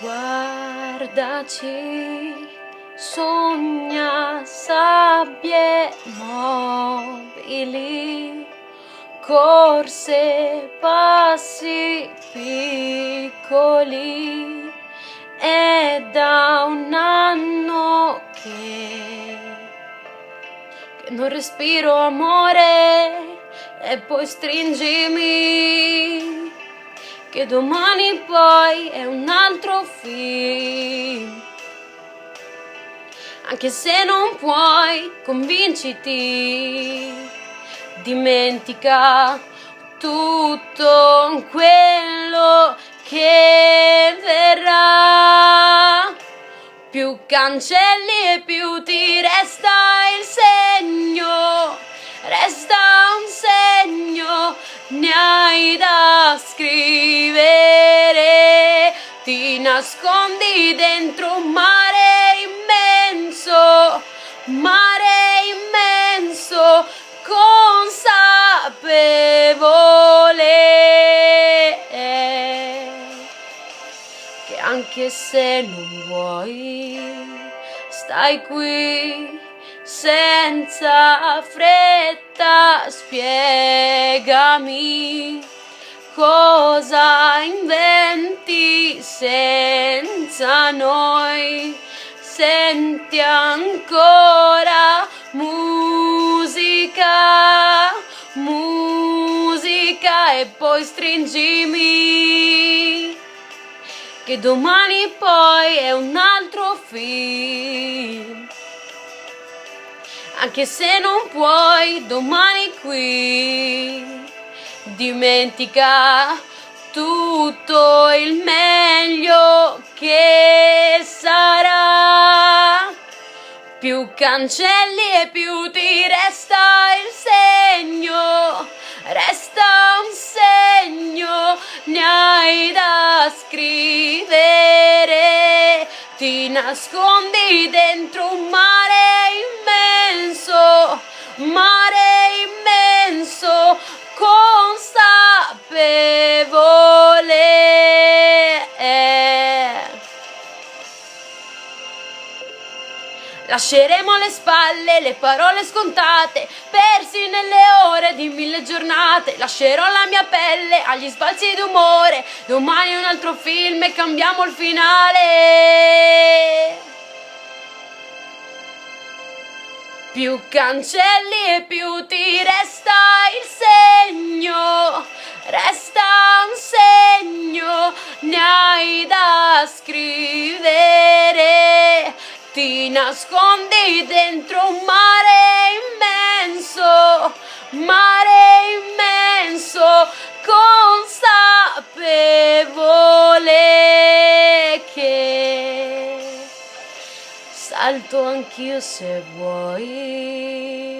Guardaci, sogna sabbie mobili, corse, passi piccoli, è da un anno che non respiro amore e poi stringimi, che domani poi è un altro film. Anche se non puoi, convinciti, dimentica tutto quello che verrà. Più cancelli e più ti resta il segno, resta un segno, ne hai da scrivere. Ti nascondi dentro un mare immenso, consapevole che anche se non vuoi, stai qui senza fretta, spiegami cosa inventi senza noi. Senti ancora musica e poi stringimi, che domani poi è un altro film. Anche se non puoi, domani qui, dimentica tutto il meglio che sarà. Più cancelli e più ti resta il segno, resta un segno, ne hai da scrivere. Ti nascondi dentro un mare immenso, consapevole. Lasceremo alle spalle le parole scontate, persi nelle ore di 1000 giornate. Lascerò la mia pelle agli sbalzi d'umore. Domani un altro film e cambiamo il finale. Più cancelli e più ti resta il segno, resta un segno, ne hai da scrivere. Ti nascondi dentro un mare immenso, consapevole che salto anch'io se vuoi.